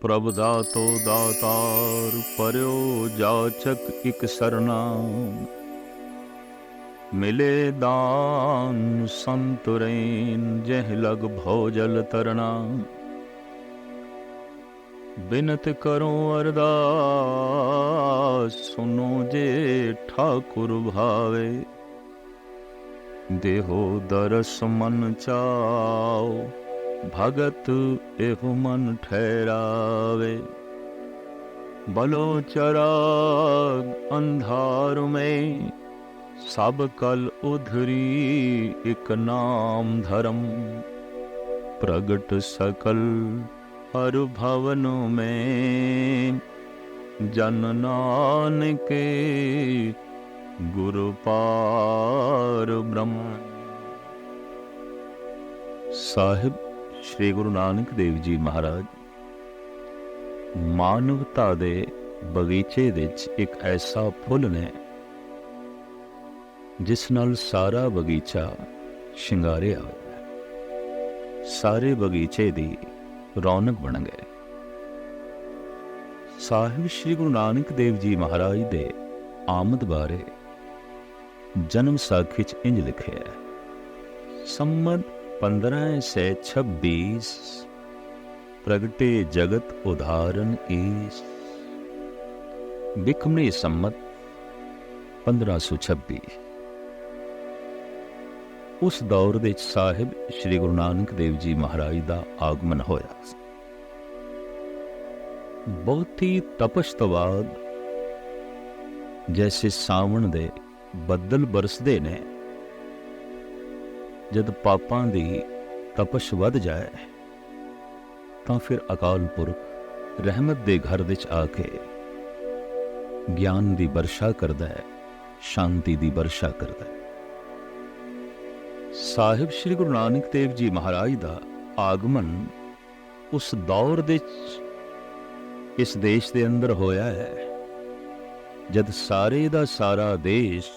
प्रभ दातो दातार पर्यो जाचक इक सरना। मिले दान संतुरैन जह लग भोजल तरना। बिनत करो अरदास सुनो जे ठाकुर भावे। देहो दरस मन चाओ भगत एहो मन ठहरावे। बलो चराग अंधार में सब कल उधरी एक नाम धर्म। प्रगट सकल हर भवन में जन नानक गुरु पार ब्रह्म। ਸਾਹਿਬ ਸ਼੍ਰੀ ਗੁਰੂ ਨਾਨਕ ਦੇਵ ਜੀ ਮਹਾਰਾਜ ਮਾਨਵਤਾ ਦੇ ਬਗੀਚੇ ਵਿੱਚ ਇੱਕ ਐਸਾ ਫੁੱਲ ਨੇ ਜਿਸ ਨਾਲ ਸਾਰਾ ਬਗੀਚਾ ਸ਼ਿੰਗਾਰਿਆ ਹੋਇਆ ਹੈ। ਸਾਰੇ ਬਗੀਚੇ ਦੀ ਰੌਣਕ ਬਣ ਗਏ। ਸਾਹਿਬ ਸ਼੍ਰੀ ਗੁਰੂ ਨਾਨਕ ਦੇਵ ਜੀ ਮਹਾਰਾਜ ਦੇ ਆਮਦ ਬਾਰੇ ਜਨਮ ਸਾਖੀ 'ਚ ਇੰਜ ਲਿਖਿਆ ਹੈ। ਸੰਮਤ 1526 प्रगटे जगत उदाहरण ईस। बिकमनी संमत 1526। उस दौर ਦੇ ਸਾਹਿਬ ਸ਼੍ਰੀ ਗੁਰੂ ਨਾਨਕ ਦੇਵ ਜੀ ਮਹਾਰਾਜ ਦਾ ਆਗਮਨ ਹੋਇਆ। ਬਹੁਤੀ ਤਪਸ਼ ਤੋਂ ਬਾਅਦ ਜੈਸੇ ਸਾਵਣ ਦੇ ਬੱਦਲ ਬਰਸਦੇ ਨੇ, जद पापां दी तपश वध जाए तां फिर अकाल पुरख रहमत दे घर विच आके ज्ञान दी वर्षा करदा है, शांति दी वर्षा करदा है। साहिब श्री गुरु नानक देव जी महाराज दा आगमन उस दौर दे इस देश दे अंदर होया है जद सारे दा सारा देश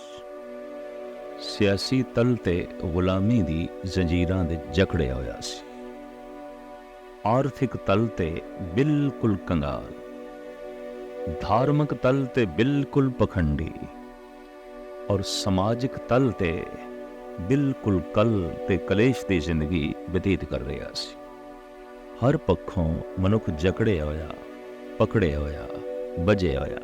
सियासी तल ते गुलामी दी जंजीरां दे जकड़िया होया सी। आर्थिक तल ते बिल्कुल कंगाल, धार्मिक तल ते बिल्कुल पखंडी और समाजिक तल ते बिल्कुल कल ते कलेश दी जिंदगी बतीत कर रहा सी। हर पक्षों मनुख जकड़िया होया, पकड़िया होया, बजिया होया।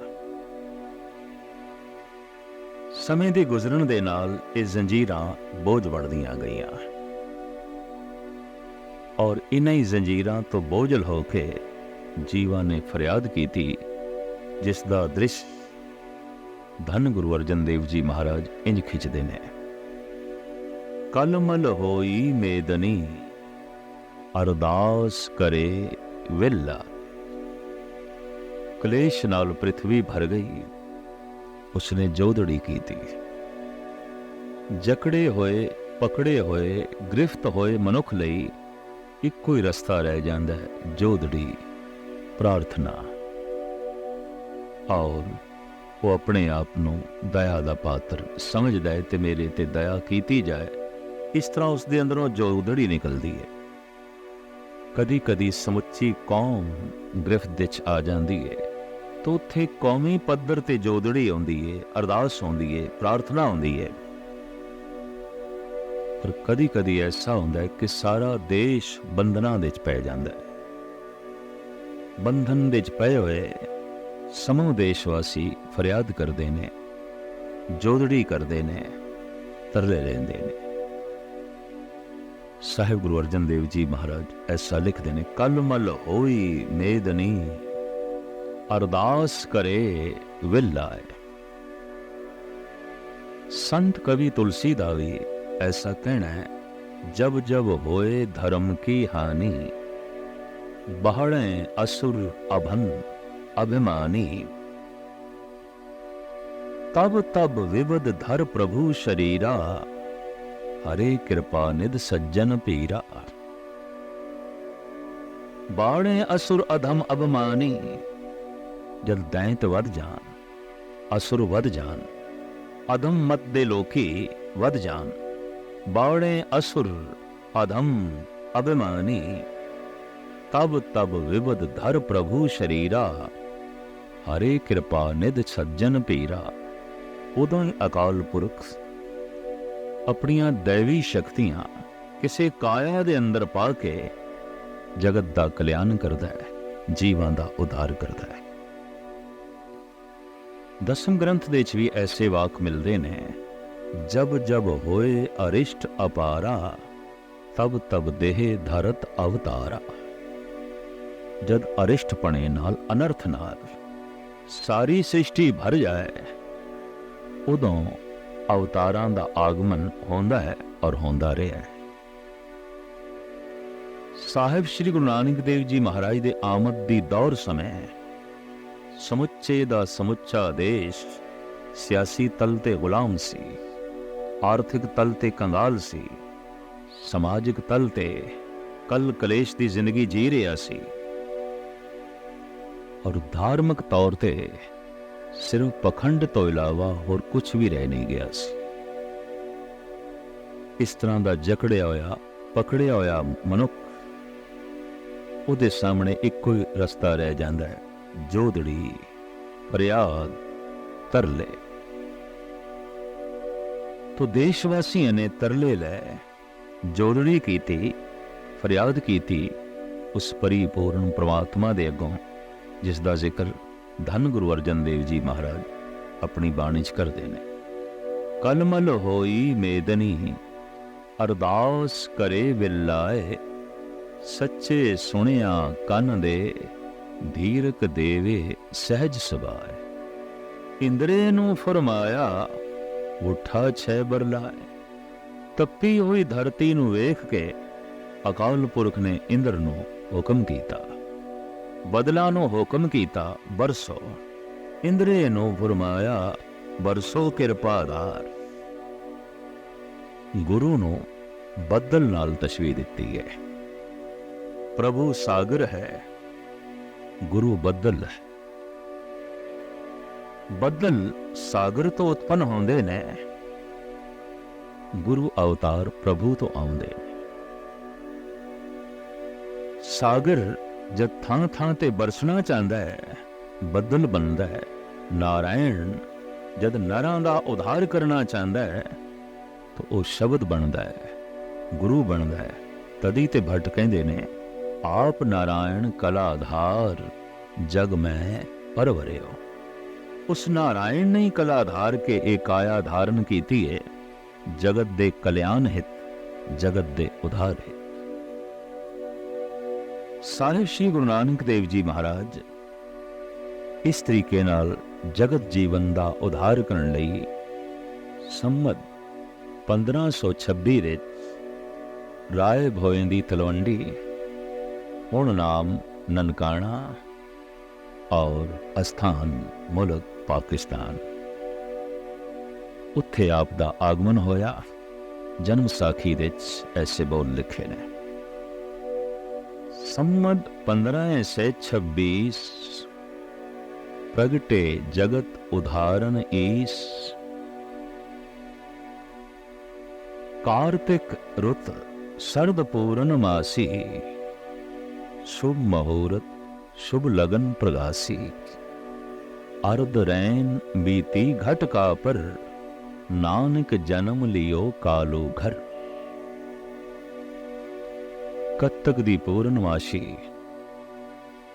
ਸਮੇਂ ਦੇ ਗੁਜ਼ਰਨ ਦੇ ਨਾਲ ਇਹ ਜ਼ੰਜੀਰਾਂ ਬੋਝ ਬਣਦੀਆਂ ਗਈਆਂ ਔਰ ਇਨ੍ਹਾਂ ਹੀ ਜ਼ੰਜੀਰਾਂ ਤੋਂ ਬੋਝਲ ਹੋ ਕੇ ਜੀਵਾਂ ਨੇ ਫਰਿਆਦ ਕੀਤੀ, ਜਿਸ ਦਾ ਦ੍ਰਿਸ਼ ਧੰਨ ਗੁਰੂ ਅਰਜਨ ਦੇਵ ਜੀ ਮਹਾਰਾਜ ਇੰਜ ਖਿੱਚਦੇ ਨੇ। ਕਲਮਲ ਹੋਈ ਮੇਦਨੀ ਅਰਦਾਸ ਕਰੇ ਵਿਲਾ। ਕਲੇਸ਼ ਨਾਲ ਪ੍ਰਿਥਵੀ ਭਰ ਗਈ, उसने जोदड़ी की थी। जकड़े होए, पकड़े होए, गिरफ्त होए मनुख लई इक्को ही रस्ता रह जाता है, जोदड़ी प्रार्थना। और वो अपने आप नूं दया दा पात्र समझदा है ते मेरे ते दया कीती जाए, इस तरह उसदे अंदरों जोदड़ी निकलदी है। कदी कदी समुची कौम गिरफ्त विच आ जाती है तो उत्थे कौमी पद्धर ते जोदड़ी आउंदी है, अरदास आउंदी है, प्रार्थना आउंदी है। पर कदी कदी ऐसा हुंदा है कि सारा देश बंधनां दे विच पै जांदा है। बंधन दे विच पए होए समूह देशवासी फरियाद करदे ने, जोदड़ी करदे ने, तरले लेंदे ने। साहिब गुरु अर्जन देव जी महाराज ऐसा लिखदे ने, कल मल होई मेदनी अरदास करे विलाए। संत कवि तुलसी दा भी ऐसा कहना है, जब जब होए धर्म की हानि बहड़े असुर अभन अभिमानी। तब तब विवद धर प्रभु शरीरा हरे कृपा निध सज्जन पीरा। बाड़े असुर अधम अभिमानी। जद दैंत वध जान, असुर वध जान, अधम मत दे लोकी वध जान, बावड़े असुर अधम अभिमानी। तब तब विबद धर प्रभु शरीरा, हरे कृपा निध सज्जन पीरा। उदों ही अकाल पुरख अपनियां दैवी शक्तियां किसी काया दे अंदर पा के जगत दा कल्याण करदा है, जीवां दा उद्धार करदा है। दसम ग्रंथ दे च भी ऐसे वाक मिलते ने, जब जब होए अरिष्ट अपारा, तब तब देह धरत अवतारा। जद अरिष्ट पने नाल अनर्थ नाल सारी सृष्टि भर जाए, उदों अवतारां दा आगमन होंदा है और होंदा रहा है। साहिब श्री गुरु नानक देव जी महाराज दे आमद दी दौर समय समुच्चे दा समुच्चा देश सियासी तल ते गुलाम सी, आर्थिक तल ते कंगाल सी, समाजिक तल ते कल कलेश दी जिंदगी जी रहा सी, और धार्मिक तौर ते सिर्फ पखंड तो इलावा होर कुछ भी रह नहीं गया सी। इस तरह का जकड़िया होया पकड़िया होया मनुख, उहदे सामने इक्को ही रस्ता रह जाता है, जोदड़ी, फरियाद, तरले। तो देशवासियों ने तरले लै जोदड़ी कीती, फरियाद कीती उस परिपूर्ण परमात्मा दे अगों, जिसका जिक्र धन गुरु अर्जन देव जी महाराज अपनी बाणी च करते हैं। कलमल होई मेदनी, अरदास करे विलाए, सच्चे सुनिया कन दे, धीरक देवे सहज सुभाए। इंद्रे नू फरमाया उठा छे बरलाए, तपी हुई धरती नू वेख के अकाल पुरख ने इंद्र नू हुक्म कीता, बदला नू हुक्म कीता बरसो। इंद्रे नू फरमाया बरसो किरपादार। गुरु नू बदल नाल तशबीह दिती है। प्रभु सागर है, गुरु बदल है। बदल सागर तो उत्पन्न होंदे ने, गुरु अवतार प्रभु तो आउंदे ने। सागर जब थां थां ते बरसना चाहता है, बदल बनता है। नारायण जब नरां दा उद्धार करना चाहता है, तो वह शब्द बनता है, गुरु बनता है। तदी ते भट्ट कहते ने, आप नारायण कलाधार, जग में परवरियो। उस नारायण ने कलाधार के एक काया धारण की है, जगत दे कल्याण हित, जगत दे उद्धार हित। साहिब श्री गुरु नानक देव जी महाराज इस तरीके नाल जगत जीवन का उद्धार करने लई संमत 1526 विच राय भोए दी तलवंडी, हुण नाम ननकाना और अस्थान मुल्क पाकिस्तान, उत्थे आप दा आगमन होया। जन्म साखी विच ऐसे बोल लिखे ने, संमत 1526 प्रगटे जगत उदाहरण ईस। कार्तिक रुत सर्द पूर्ण मासी, शुभ मुहूर्त शुभ लगन प्रगासी। अर्ध रैन बीती घट का पर, नानक जन्म लियो कालो घर। कत्तक दी पूर्णमाशी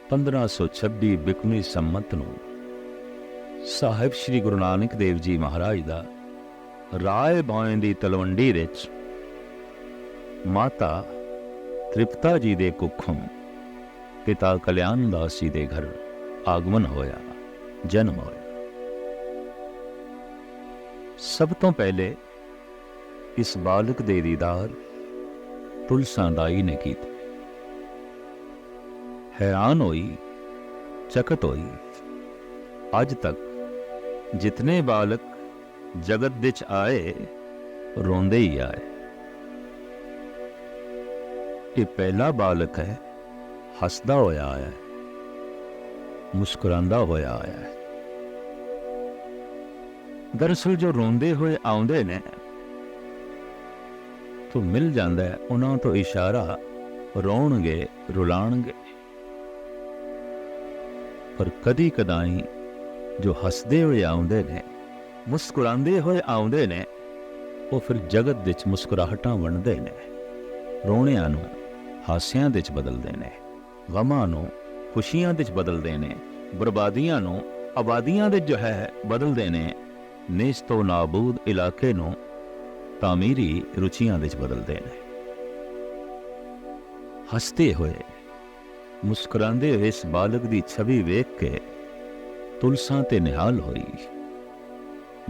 1526 बिकमी संमत नूं साहिब श्री गुरु नानक देव जी महाराज दा राय भोए दी तलवंडी विच माता तृप्ता जी दे कुखों पिता कल्याण दास जी दे घर आगमन होया, जन्म होया। सब तो पहले इस बालक दे दीदार तुलसा दाई ने की। हैरान होई, चकत होई। आज तक जितने बालक जगत विच आए, रोंदे ही आए। ये पहला बालक है, हसदा होया आया है, मुस्कुरांदा होया आया है। दरअसल जो रोंदे हुए आउंदे ने, तो मिल जाता है उन्हों तो इशारा, रोणगे रुलाणगे। पर कदी कदाई जो हसदे हुए आउंदे ने, मुस्कुरांदे हुए आउंदे ने, वो फिर जगत विच मुस्कुराहटां वंडदे ने, रोणिਆਂ ਨੂੰ ਹਾਸਿਆਂ ਵਿੱਚ ਬਦਲਦੇ ਨੇ, ਗਮਾਂ ਨੂੰ ਖੁਸ਼ੀਆਂ ਵਿੱਚ ਬਦਲਦੇ ਨੇ, ਬਰਬਾਦੀਆਂ ਨੂੰ ਆਬਾਦੀਆਂ ਵਿੱਚ ਜੋ ਹੈ ਬਦਲਦੇ ਨੇ, ਨੇਸ ਤੋਂ ਨਾਬੂਦ ਇਲਾਕੇ ਨੂੰ ਤਾਮੀਰੀ ਰੁਚੀਆਂ ਵਿੱਚ ਬਦਲਦੇ ਨੇ। ਹੱਸਦੇ ਹੋਏ ਮੁਸਕਰਾਉਂਦੇ ਹੋਏ ਇਸ ਬਾਲਕ ਦੀ ਛਵੀ ਵੇਖ ਕੇ ਤੁਲਸਾ ਤੇ ਨਿਹਾਲ ਹੋਈ,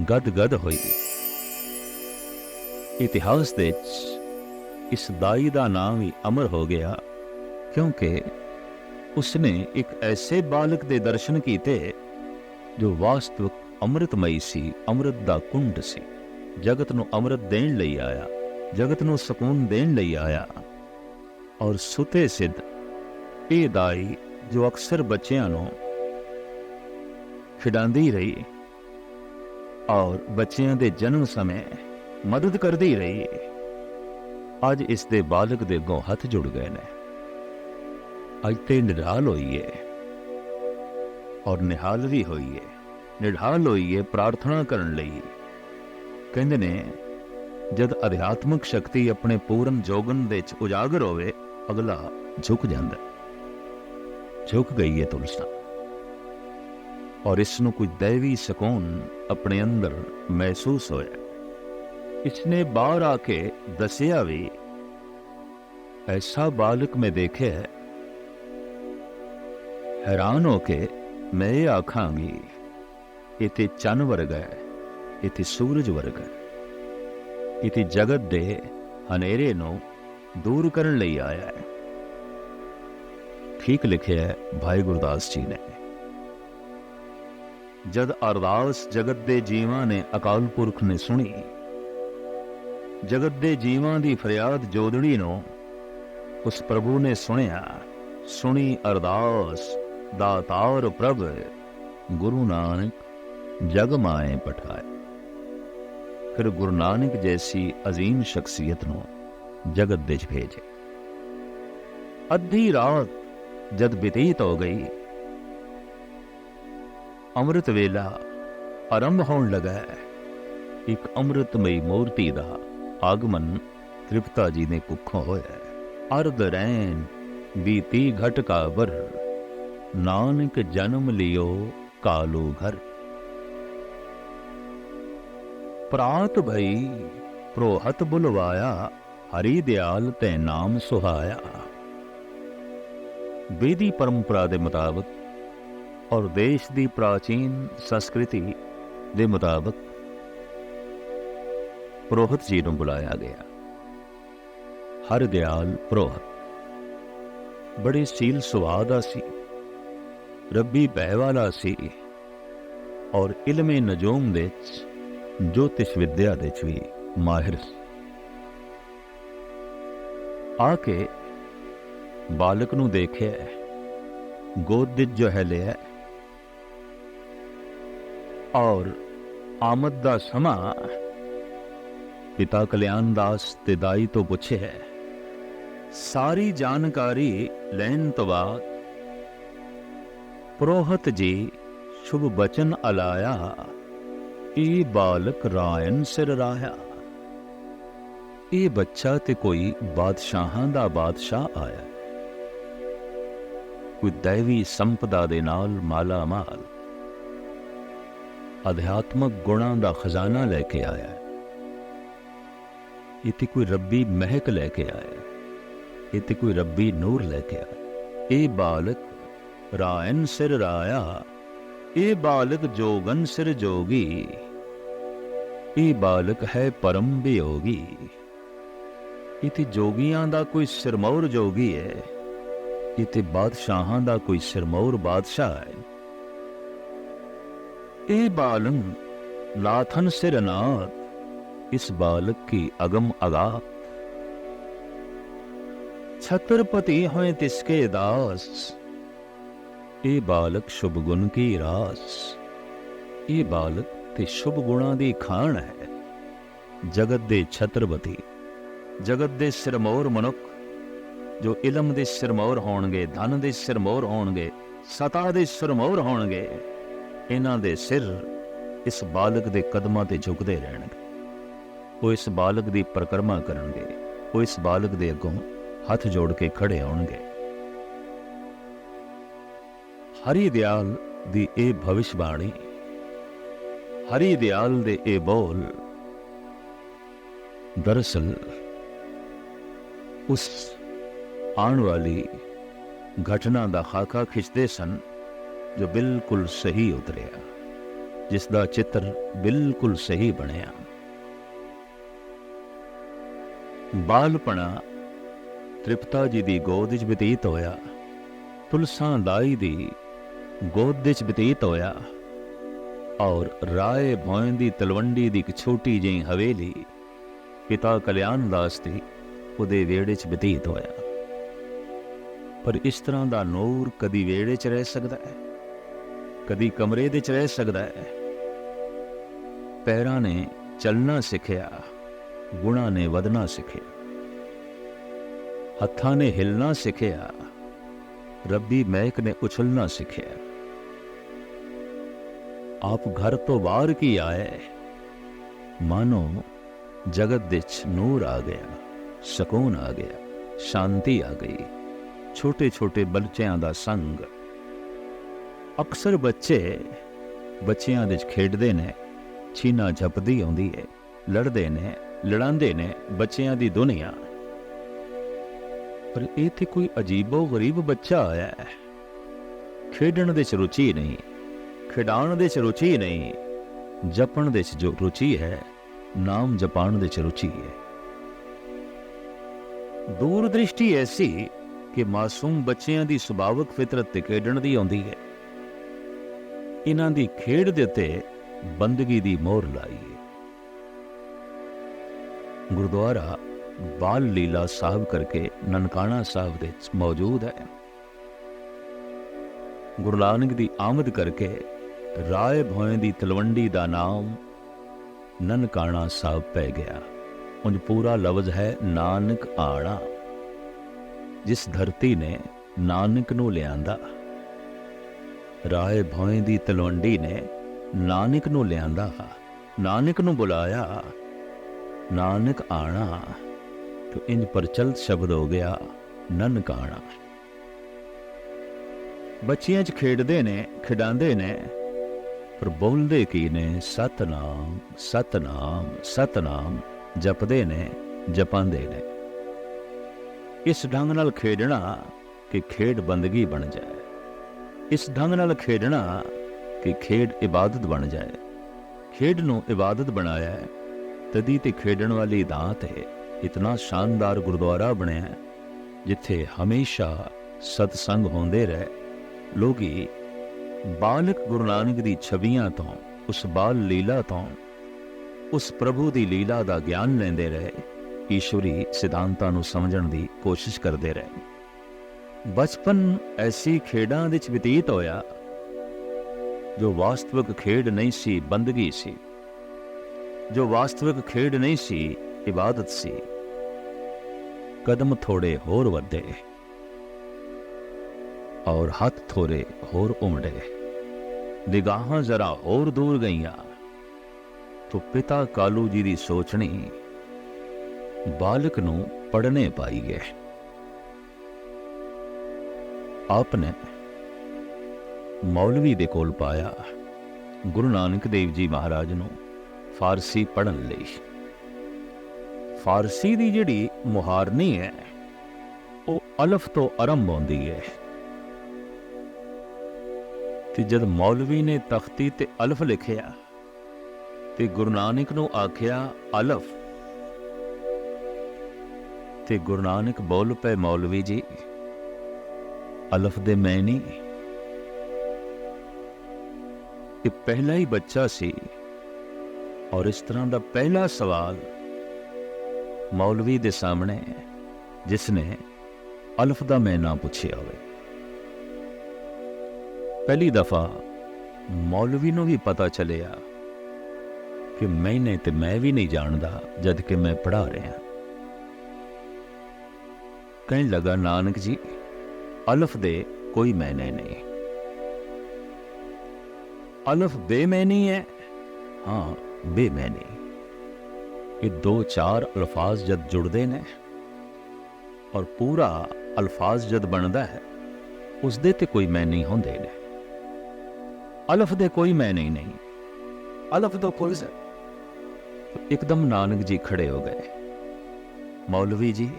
ਗਦ ਹੋਈ। ਇਤਿਹਾਸ ਵਿੱਚ ਇਸ ਦਾਈ ਦਾ ਨਾਮ ਵੀ ਅਮਰ ਹੋ ਗਿਆ, ਕਿਉਂਕਿ ਉਸਨੇ ਇੱਕ ਐਸੇ ਬਾਲਕ ਦੇ ਦਰਸ਼ਨ ਕੀਤੇ ਜੋ ਵਾਸਤਵਿਕ ਅੰਮ੍ਰਿਤਮਈ ਸੀ, ਅੰਮ੍ਰਿਤ ਦਾ ਕੁੰਡ ਸੀ, ਜਗਤ ਨੂੰ ਅੰਮ੍ਰਿਤ ਦੇਣ ਲਈ ਆਇਆ, ਜਗਤ ਨੂੰ ਸਕੂਨ ਦੇਣ ਲਈ ਆਇਆ। ਔਰ ਸੁਤੇ ਸਿੱਧ ਇਹ ਦਾਈ ਜੋ ਅਕਸਰ ਬੱਚਿਆਂ ਨੂੰ ਖਿਡਾਉਂਦੀ ਰਹੀ ਔਰ ਬੱਚਿਆਂ ਦੇ ਜਨਮ ਸਮੇਂ ਮਦਦ ਕਰਦੀ ਰਹੀ, ਅੱਜ ਇਸ ਦੇ ਬਾਲਕ ਦੇ ਅੱਗੋਂ ਹੱਥ ਜੁੜ ਗਏ ਨੇ। ਅੱਜ ਤੇ ਨਿਢਾਲ ਹੋਈ ਹੈ ਔਰ ਨਿਹਾਲ ਵੀ ਹੋਈ ਹੈ, ਨਿਢਾਲ ਹੋਈ ਹੈ ਪ੍ਰਾਰਥਨਾ ਕਰਨ ਲਈ। ਕਹਿੰਦੇ ਨੇ ਜਦ ਅਧਿਆਤਮਿਕ ਸ਼ਕਤੀ ਆਪਣੇ ਪੂਰਨ ਜੋਗਨ ਦੇ ਵਿੱਚ ਉਜਾਗਰ ਹੋਵੇ, ਅਗਲਾ ਝੁਕ ਜਾਂਦਾ। ਝੁਕ ਗਈ ਹੈ ਤੁਲਸਾ ਔਰ ਇਸ ਨੂੰ ਕੁਝ ਦੈਵੀ ਸਕੂਨ ਆਪਣੇ ਅੰਦਰ ਮਹਿਸੂਸ ਹੋਇਆ। ਇਸਨੇ ਬਾਹਰ ਆ ਕੇ ਦੱਸਿਆ ਵੀ, ਐਸਾ ਬਾਲਕ ਮੈਂ ਦੇਖਿਆ, ਹੈਰਾਨ ਹੋ ਕੇ ਮੈਂ ਇਹ ਆਖਾਂਗੀ, ਇਹ ਤੇ ਚੰਨ ਵਰਗਾ ਹੈ, ਇਹ ਤੇ ਸੂਰਜ ਵਰਗਾ ਹੈ, ਇਹ ਤੇ ਜਗਤ ਦੇ ਹਨੇਰੇ ਨੂੰ ਦੂਰ ਕਰਨ ਲਈ ਆਇਆ ਹੈ। ਠੀਕ ਲਿਖਿਆ ਹੈ ਭਾਈ ਗੁਰਦਾਸ ਜੀ ਨੇ। ਜਦ ਅਰਦਾਸ ਜਗਤ ਦੇ ਜੀਵਾਂ ਨੇ ਅਕਾਲ ਪੁਰਖ ਨੇ ਸੁਣੀ, ਜਗਤ ਦੇ ਜੀਵਾਂ ਦੀ ਫਰਿਆਦ ਜੋਦੜੀ ਨੂੰ ਉਸ ਪ੍ਰਭੂ ਨੇ ਸੁਣਿਆ। ਸੁਣੀ ਅਰਦਾਸ ਦਾਤਾਰ ਪ੍ਰਭ, ਗੁਰੂ ਨਾਨਕ ਜਗ ਮਾਏ ਪਠਾਏ। ਫਿਰ ਗੁਰੂ ਨਾਨਕ ਜੈਸੀ ਅਜ਼ੀਮ ਸ਼ਖਸੀਅਤ ਨੂੰ ਜਗਤ ਵਿੱਚ ਭੇਜੇ। ਅੱਧੀ ਰਾਤ ਜਦ ਬਤੀਤ ਹੋ ਗਈ, ਅੰਮ੍ਰਿਤ ਵੇਲਾ ਆਰੰਭ ਹੋਣ ਲੱਗਾ। ਇੱਕ ਅੰਮ੍ਰਿਤਮਈ ਮੂਰਤੀ ਦਾ ਆਗਮਨ ਤ੍ਰਿਪਤਾ ਜੀ ਨੇ ਕੁੱਖੋਂ ਹੋਇਆ। ਅਰਧ ਰੈਨ ਬੀਤੀ ਘਟ ਕਾਬਰ, ਨਾਨਕ ਜਨਮ ਲਿਓ ਕਾਲੂ ਘਰ। ਪ੍ਰਾਤ ਭਈ ਪ੍ਰੋਹਤ ਬੁਲਵਾਇਆ, ਹਰੀ ਦਿਆਲ ਤੈ ਨਾਮ ਸੁਹਾਇਆ। वेदी परंपरा के मुताबिक और देश की प्राचीन संस्कृति के मुताबिक पुरोहित जी को बुलाया गया। हर दयाल पुरोहित बड़े सील सुभाव दा सी, रब्बी भय वाला सी और इल्मे नजूम दे ज्योतिष विद्या दे भी माहिर सी। आके बालक नूं देखिया, गोद विच जो है लिया और आमद दा समा पिता कल्याण दास ते दाई तो पूछे है। सारी जानकारी लैन तो बाद पुरोहित जी शुभ बचन अलाया, ई बालक रायन सिर राया। ये बच्चा ते कोई बादशाहां दा बादशाह आया, कोई दैवी संपदा दे नाल माला माल अध्यात्मक गुणां दा खजाना लैके आया। इत्थे कोई रब्बी महक लैके आया, इत्थे कोई रब्बी नूर लैके आया। ये बालक रायन सिर राया, ये बालक जोगन सिर जोगी, ये बालक है परम वियोगी। इत्थे जोगियां दा कोई सिरमौर जोगी है, इत्थे बादशाहां दा कोई सिरमौर बादशाह है। ये बालक लाथन सिर अनाथ, इस बालक की अगम अगात। छत्रपति हैं तिसके दास, ये बालक शुभ गुण की रास। ये बालक ते शुभ गुणा दी खान है। जगत दे छत्रपति, जगत दे सिरमौर मनुख जो इलम दे सिरमौर होणगे, धन दे सिरमौर होणगे, ਸਤਾ ਦੇ ਸਿਰਮੌਰ ਹੋਣਗੇ, ਇਹਨਾਂ ਦੇ ਸਿਰ ਇਸ ਬਾਲਕ ਦੇ ਕਦਮਾਂ ਤੇ ਝੁਕਦੇ ਰਹਿਣਗੇ। ਉਹ ਇਸ ਬਾਲਕ ਦੀ ਪਰਿਕਰਮਾ ਕਰਨਗੇ, ਉਹ ਇਸ ਬਾਲਕ ਦੇ ਅੱਗੋਂ ਹੱਥ ਜੋੜ ਕੇ ਖੜੇ ਹੋਣਗੇ। ਹਰੀ ਦਿਆਲ ਦੀ ਇਹ ਭਵਿਸ਼ਬਾਣੀ, ਹਰੀ ਦਿਆਲ ਦੇ ਇਹ ਬੋਲ ਦਰਅਸਲ ਉਸ ਆਉਣ ਵਾਲੀ ਘਟਨਾ ਦਾ ਖਾਕਾ ਖਿੱਚਦੇ ਸਨ ਜੋ ਬਿਲਕੁਲ ਸਹੀ ਉਤਰਿਆ, ਜਿਸ ਦਾ ਚਿੱਤਰ ਬਿਲਕੁਲ ਸਹੀ ਬਣਿਆ। ਬਾਲਪਣਾ ਤ੍ਰਿਪਤਾ ਜੀ ਦੀ ਗੋਦ ਵਿੱਚ ਬਤੀਤ ਹੋਇਆ, ਤੁਲਸਾਂ ਦਾਈ ਦੀ ਗੋਦ ਵਿੱਚ ਬਤੀਤ ਹੋਇਆ, ਔਰ ਰਾਏ ਭੋਇੰ ਦੀ ਤਲਵੰਡੀ ਦੀ ਇੱਕ ਛੋਟੀ ਜਿਹੀ ਹਵੇਲੀ ਪਿਤਾ ਕਲਿਆਣ ਦਾਸ ਦੀ ਉਹਦੇ ਵਿਹੜੇ 'ਚ ਬਤੀਤ ਹੋਇਆ। ਪਰ ਇਸ ਤਰ੍ਹਾਂ ਦਾ ਨੂਰ ਕਦੀ ਵਿਹੜੇ 'ਚ ਰਹਿ ਸਕਦਾ ਹੈ, ਕਦੀ ਕਮਰੇ ਦੇ 'ਚ ਰਹਿ ਸਕਦਾ ਹੈ। ਪੈਰਾਂ ਨੇ ਚੱਲਣਾ ਸਿੱਖਿਆ, ਗੁਣਾਂ ਨੇ ਵਧਣਾ ਸਿੱਖਿਆ, ਹੱਥਾਂ ਨੇ ਹਿਲਣਾ ਸਿੱਖਿਆ, ਰੱਬੀ ਮਹਿਕ ਨੇ ਉਛਲਣਾ ਸਿੱਖਿਆ। ਆਪ ਘਰ ਤੋਂ ਬਾਹਰ ਕੀ ਆਏ, ਮਾਨੋ ਜਗਤ ਵਿੱਚ ਨੂਰ ਆ ਗਿਆ, ਸਕੂਨ ਆ ਗਿਆ, ਸ਼ਾਂਤੀ ਆ ਗਈ। ਛੋਟੇ ਛੋਟੇ ਬੱਚਿਆਂ ਦਾ ਸੰਗ। ਅਕਸਰ ਬੱਚਿਆਂ ਦੇ ਖੇਡਦੇ ਨੇ, ਛੀਨਾ ਝਪਦੀ ਆਉਂਦੀ ਹੈ, ਲੜਦੇ ਨੇ, ਲੜਾਉਂਦੇ ਨੇ, ਬੱਚਿਆਂ ਦੀ ਦੁਨੀਆ। ਪਰ ਇੱਥੇ ਕੋਈ ਅਜੀਬੋ ਗਰੀਬ ਬੱਚਾ ਆਇਆ ਹੈ, ਖੇਡਣ ਦੇ 'ਚ ਰੁਚੀ ਨਹੀਂ, ਖਿਡਾਉਣ ਦੇ 'ਚ ਰੁਚੀ ਨਹੀਂ, ਜਪਣ ਦੇ 'ਚ ਜੋ ਰੁਚੀ ਹੈ, ਨਾਮ ਜਪਾਉਣ ਦੇ 'ਚ ਰੁਚੀ ਹੈ। ਦੂਰ ਦ੍ਰਿਸ਼ਟੀ ਐਸੀ ਕਿ ਮਾਸੂਮ ਬੱਚਿਆਂ ਦੀ ਸੁਭਾਵਕ ਫਿਤਰਤ ਤੇ ਖੇਡਣ ਦੀ ਆਉਂਦੀ ਹੈ। ਇਹਨਾਂ ਦੀ ਖੇਡ ਦੇ ਉੱਤੇ ਬੰਦਗੀ ਦੀ ਮੋਹਰ ਲਾਈ ਹੈ। ਗੁਰਦੁਆਰਾ ਬਾਲ ਲੀਲਾ ਸਾਹਿਬ ਕਰਕੇ ਨਨਕਾਣਾ ਸਾਹਿਬ ਦੇ ਮੌਜੂਦ ਹੈ। ਗੁਰੂ ਨਾਨਕ ਦੀ ਆਮਦ ਕਰਕੇ ਰਾਏ ਭੋਇੰ ਦੀ ਤਲਵੰਡੀ ਦਾ ਨਾਮ ਨਨਕਾਣਾ ਸਾਹਿਬ ਪੈ ਗਿਆ। ਉਂਝ ਪੂਰਾ ਲਫ਼ਜ਼ ਹੈ ਨਾਨਕ ਆਣਾ। ਜਿਸ ਧਰਤੀ ਨੇ ਨਾਨਕ ਨੂੰ ਲਿਆਂਦਾ, ਰਾਏ ਭੋਇੰ ਦੀ ਤਲਵੰਡੀ ਨੇ ਨਾਨਕ ਨੂੰ ਲਿਆਂਦਾ, ਨਾਨਕ ਨੂੰ ਬੁਲਾਇਆ, ਨਾਨਕ ਆਣਾ, तो इंज प्रचलित शब्द हो गया ननकाना। बच्चियां च खेडदे ने, खिडांदे ने, पर बोलदे की ने सतनाम सतनाम सतनाम जपदे ने, जपांदे ने। इस ढंग नाल खेडना कि खेड बंदगी बन जाए, इस ढंग नाल खेडना कि खेड इबादत बन जाए। खेड नूं इबादत बनाया है, तदी ते खेडण वाली दात है। इतना शानदार गुरुद्वारा बनया जिथे हमेशा सतसंग होंदे रहे। लोगी बालक गुरु नानक दी छवियां तो, उस बाल लीला तो, उस प्रभु दी लीला दा ज्ञान लेंदे रहे, ईश्वरी सिद्धांतां नूं समझण दी कोशिश करते रहे। बचपन ऐसी खेडां विच बतीत होया जो वास्तविक खेड नहीं सी, बंदगी सी। जो वास्तविक खेड नहीं सी, इबादत सी। कदम थोड़े होर वधे और हाथ थोड़े होर उमड़े, निगाहां जरा होर दूर गईयां तो पिता कालू जी दी सोचनी बालक नूं पढ़ने पाई गए। आपने मौलवी दे कोल पाया गुरु नानक देव जी महाराज नूं फारसी पढ़न लई। फारसी दी जिहड़ी मुहारनी है वो अलफ तो आरंभ होंदी है। ते जद मौलवी ने तख्ती ते अलफ लिखिया ते गुरु नानक नूं आखिया अलफ, ते गुरु नानक बोल पे मौलवी जी अलफ दे मैं नहीं। ये पहला ही बच्चा सी और इस तरह का पहला सवाल मौलवी दे सामने जिसने अलफ दा मैं ना पूछया होवे। पहली दफा मौलवी नूं भी पता चलिया कि मैंने ते मैं भी नहीं जानदा जद कि मैं पढ़ा रहा। कहने लगा नानक जी अलफ दे कोई मैंने नहीं, अलफ बेमैनी है। हाँ, बेमैनी। ये दो चार अल्फाज जद जुड़ते ने और पूरा अल्फाज जद बनता है, उसदे ते कोई मैनी होंदे ने। अलफ दे कोई मैनी नहीं, अलफ तो कोई से। एकदम नानक जी खड़े हो गए, मौलवी जी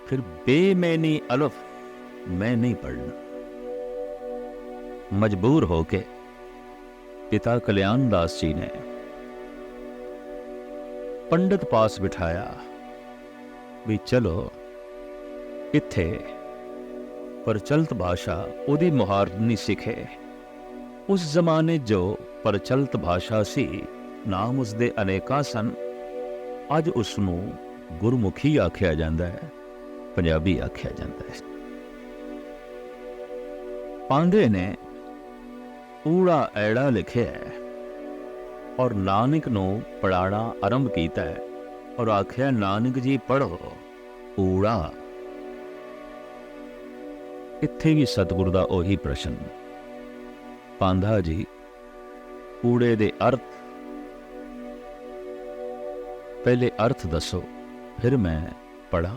फिर बेमैनी अलफ मैं नहीं पढ़ना। मजबूर होके पिता कल्याण दास जी ने पंडित पास बिठाया भी चलो इत्थे प्रचलित भाषा उदी मुहारनी सिखे। उस जमाने जो प्रचलित भाषा सी, नाम उसदे अनेका सन। अज उसनू गुरमुखी आख्या जाता है, पंजाबी आख्या जाता है। पांडे ने ऊड़ा ऐड़ा लिखे है और नानक नू पढ़ाना आरंभ किया है और आख्या नानक जी पढ़ो ऊड़ा। इत्थे भी सतगुरु दा ओही प्रश्न, पांधा जी ऊड़े दे अर्थ पहले अर्थ दसो, फिर मैं पढ़ा,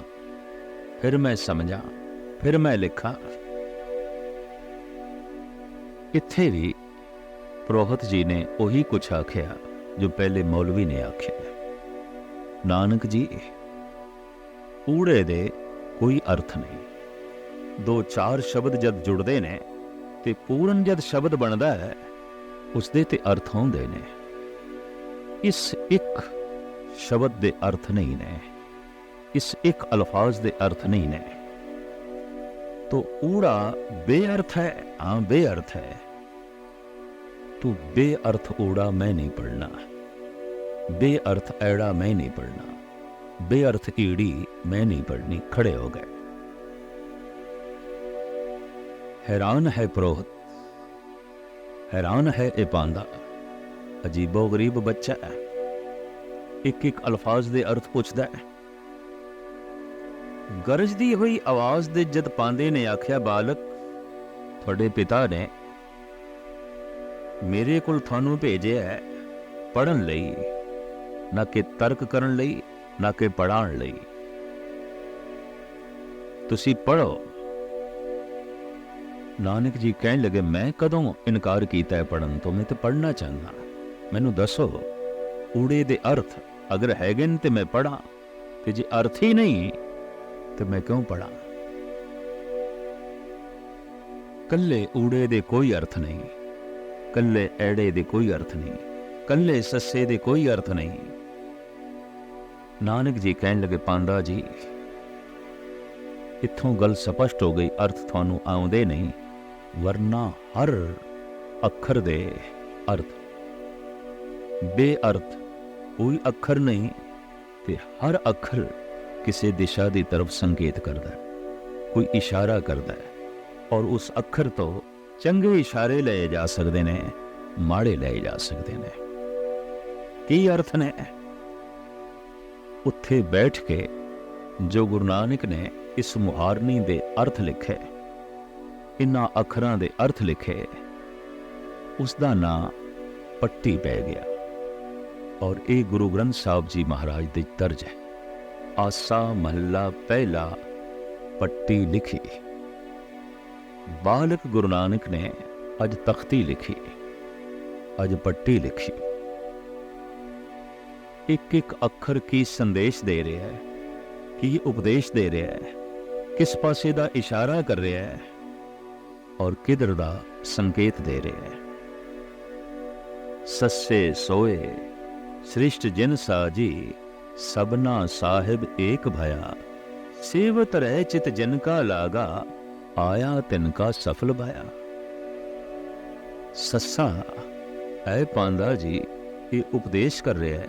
फिर मैं समझा, फिर मैं लिखा। इत्थे भी पुरोहित जी ने वही कुछ आख्या जो पहले मौलवी ने आख्या। नानक जी ऊड़े दे कोई अर्थ नहीं। दो चार शब्द जद जुड़ते ने ते पूर्ण जद शब्द बनता है, उसदे ते अर्थ होंदे ने। इस एक शब्द दे अर्थ नहीं ने, इस एक अल्फाज दे अर्थ नहीं ने। तो ऊड़ा बेअर्थ है। हाँ, बेअर्थ है। तो बेअर्थ ऊड़ा मैं नहीं पढ़ना, बेअर्थ ऐड़ा मैं नहीं पढ़ना, बेअर्थ ईड़ी मैं नहीं पढ़नी। खड़े हो गए। हैरान है पुरोहित, हैरान है ए पांदा। अजीबो गरीब बच्चा है, एक एक अल्फाज दे अर्थ पुछदा है। गरजदी हुई आवाज दे जद पांदे ने आख्या, बालक थोड़े पिता ने मेरे कोल थानू भेजे है पढ़न लई, ना कि तर्क करन लई, ना कि पढ़ाण लई। तुसी पढ़ो। नानक जी कहने लगे, मैं कदों इनकार कीता है पढ़न तो? मैं तो पढ़ना चाहना, मैनू दसो ऊड़े दे अर्थ अगर हैगे न ते मैं पढ़ा, ते जे अर्थ ही नहीं तो मैं क्यों पढ़ा? कल्ले ऊड़े दे कोई अर्थ नहीं, कल्ले ऐड़े दे कोई अर्थ नहीं, कल्ले सस्से दे कोई अर्थ नहीं। नानक जी कहने लगे, पांदा जी इत्थों गल स्पष्ट हो गई, अर्थ थानू आउंदे नहीं, वरना हर अखर दे अर्थ। बेअर्थ कोई अखर नहीं, ते हर अखर किसी दिशा की तरफ संकेत करता है, कोई इशारा करता है। और उस अखर तो चंगे इशारे ले जा सकते ने, माड़े ले जा सकते ने। की अर्थ ने? उत्थे बैठ के जो गुरु नानक ने इस मुहारनी दे अर्थ लिखे, इन्हां अखरां दे अर्थ लिखे, उसका नाम पट्टी पै गया। और ये गुरु ग्रंथ साहब जी महाराज दी तर्ज है। आसा महला पहला पट्टी लिखी। बालक गुरु नानक ने अज तख्ती लिखी, अज पट्टी लिखी। एक एक अखर की संदेश दे रहा है, की उपदेश दे रहा है, किस पासे दा इशारा कर रहा है और किधर दा संकेत दे रहा है। सस्से सोए श्रेष्ठ जिन साजी, सबना साहिब एक भया, सेवत रह चित जिनका लागा, आया तिनका सफल भाया। सस्सा है पांदा जी ये उपदेश कर रहा है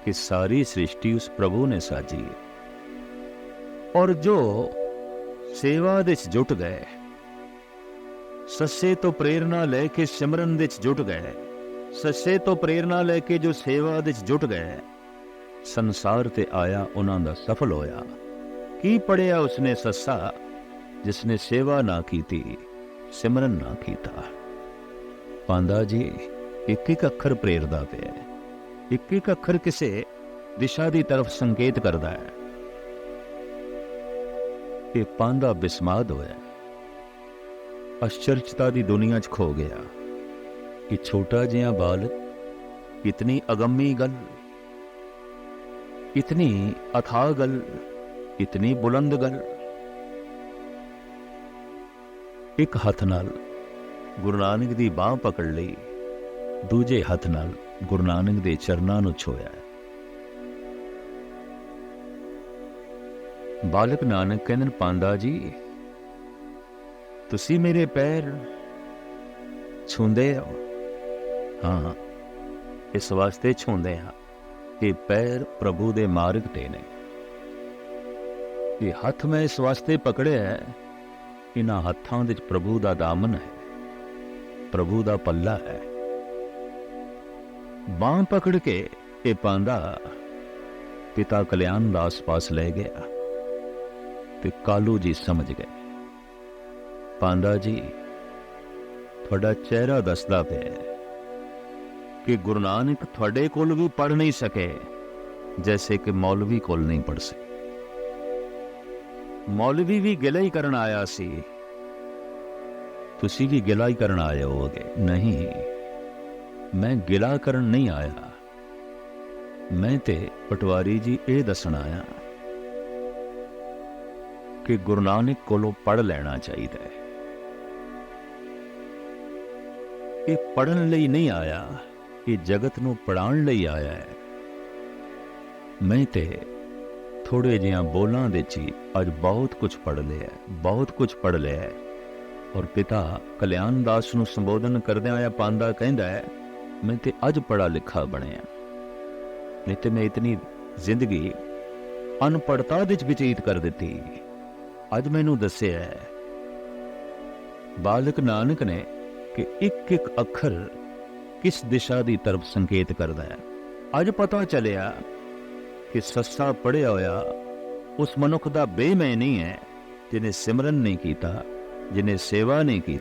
कि सारी सृष्टि उस प्रभु ने साजी है, और जो सेवा दे जुट गए, सस्से तो प्रेरणा लेके सिमरन दे जुट गए, सस्से तो प्रेरणा लेके जो सेवा दे जुट गए, संसार ते आया उन्हां दा सफल होया। की पढ़िया उसने सस्सा, जिसने सेवा ना की, सिमरन ना कीता। ਪਾਂਦਾ ਜੀ ਇੱਕ ਇੱਕ ਅੱਖਰ ਪ੍ਰੇਰਦਾ ਪਿਆ ਹੈ। ਇੱਕ ਇੱਕ ਅੱਖਰ ਕਿਸੇ ਦਿਸ਼ਾ ਦੀ ਤਰਫ ਸੰਕੇਤ ਕਰਦਾ ਹੈ। ਇਹ ਪਾਂਦਾ ਬਿਸਮਾਦ ਹੋਇਆ, ਅਸ਼ਚਰਜਤਾ ਦੀ ਦੁਨੀਆ 'ਚ ਖੋ ਗਿਆ ਕਿ ਛੋਟਾ ਜਿਹਾ ਬਾਲਕ ਇਤਨੀ ਅਗੰਮੀ ਗੱਲ, इतनी अथाह गल, इतनी बुलंद गल। एक हथ नाल गुरु नानक दी बांह पकड़ लई, दूजे हथ नाल गुरु नानक दे चरनां नूं छोया। बालक नानक कहंदे, पांदा जी तुसी मेरे पैर छूंदे हो? हाँ, इस वास्ते छूंदे हाँ कि पैर प्रभु दे मार्ग ते ने। ये हथ मैं इस वास्ते पकड़े है, इन्हां हत्थां विच प्रभु दा दामन है, प्रभु दा पल्ला है। बांह पकड़ के ये पांदा पिता कल्याण दास पास ले गया ते कालू जी समझ गए, पांदा जी थोड़ा चेहरा दसदा पिया कि गुरु नानक थोड़े कोल भी पढ़ नहीं सके जैसे कि मौलवी कोल नहीं पढ़ सके। मौलवी भी गिला ही करन आया सी, तुसी भी गिला ही करन आए होगे। नहीं, मैं गिला करन नहीं आया, मैं ते पटवारी जी ये दसन आया कि गुरु नानक कोलों पढ़ लेना चाहिए। ये पढ़न लई नहीं आया, ये जगत नूं पढ़ाउण लई आया है। मैं ते थोड़े जिहा बोलां दे च अज बहुत कुछ पढ़ लिया, बहुत कुछ पढ़ लिया है। और पिता कल्याण दास नूं संबोधन करदे आया पांदा कहंदा है, मैं ते अज पढ़ा लिखा बणिया, नहीं ते मैं इतनी जिंदगी अनपढ़ता दे च बतीत कर दित्ती। अज मैनूं दस्सिया है बालक नानक ने कि एक एक अखर किस दिशा की तरफ संकेत करता है। अज पता चलिया कि सस्सा पढ़िया होया उस मनुख का बेमय नहीं है जिन्हें सिमरन नहीं किया, जिन्हें सेवा नहीं की,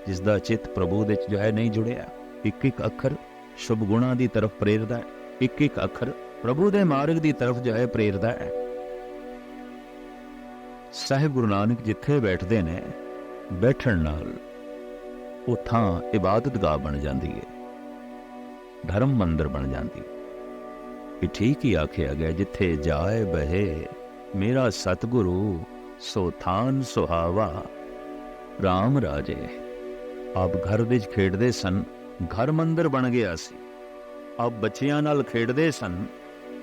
जिसका चित्त प्रभु दे जो है नहीं जुड़िया। एक एक अखर शुभ गुणा की तरफ प्रेरदा है, एक एक अखर प्रभु दे मार्ग की तरफ जो है प्रेरदा है। साहिब गुरु नानक जिथे बैठते ने, बैठण नाल वो थां इबादतगाह बन जाती है, धर्म मंदिर बन जाती। कि ठीक ही आखिया गया, जिथे जाए बहे मेरा सतगुरु सो थान सुहावा राम राजे। आप घर विच खेडदे सन, घर मंदिर बन गया सी। आप बच्चियां नाल खेडदे सन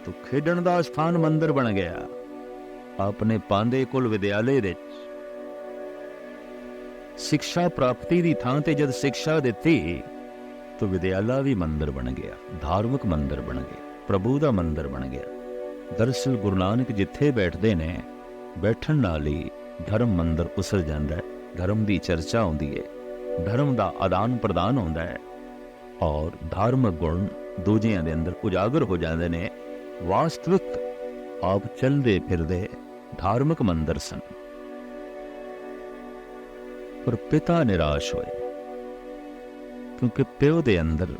तो खेडण दा स्थान मंदिर बन गया। आपने पांदे कोल विद्यालय दे शिक्षा प्राप्ति दी थां ते जद शिक्षा दित्ती तो विद्यालय भी मंदिर बन गया, धार्मिक मंदिर बन गया, प्रभु का मंदिर बन गया। दरअसल गुरु नानक जिथे बैठते ने, बैठन नाल ही धर्म मंदिर उसल जाता है, धर्म की चर्चा होती है, धर्म का आदान प्रदान होता है और धार्मिक गुण दूजियां दे अंदर उजागर हो जाते हैं। वास्तविक आप चलते फिरते धार्मिक मंदिर सन, पर पिता निराश होए क्योंकि प्यो दे अंदर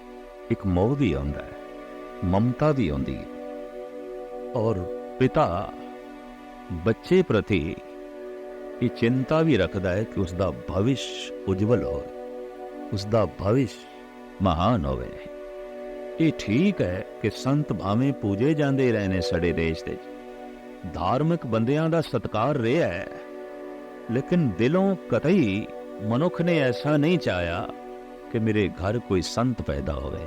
एक मोह भी आंदा है, ममता भी आंदी है। और पिता बच्चे प्रति ये चिंता भी रखता है कि उसका भविष्य उज्जवल हो, उसका भविष्य महान होवे। ये ठीक है कि संत भावें पूजे जाते रहने साडे देश दे, धार्मिक बंदियां दा सत्कार रहा है, लेकिन दिलों कतई मनुख ने ऐसा नहीं चाहा कि मेरे घर कोई संत पैदा होवे,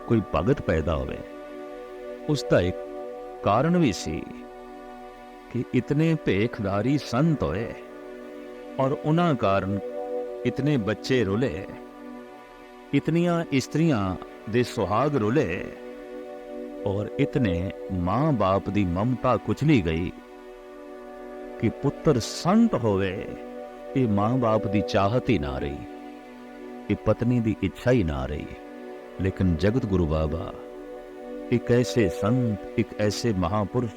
कोई भगत पैदा होवे। उसका एक कारण भी सी कि इतने भेखदारी संत होए और उन्हां कारण इतने बच्चे रुले, इतनियां स्त्रियां दे सुहाग रुले और इतने मां बाप दी ममता कुचली गई कि पुत्र संत होवे, ये मां बाप दी चाहत ही ना रही, ये पत्नी दी इच्छा ही ना रही। लेकिन जगत गुरु बाबा एक ऐसे संत, एक ऐसे महापुरुष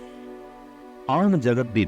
आन जगत दी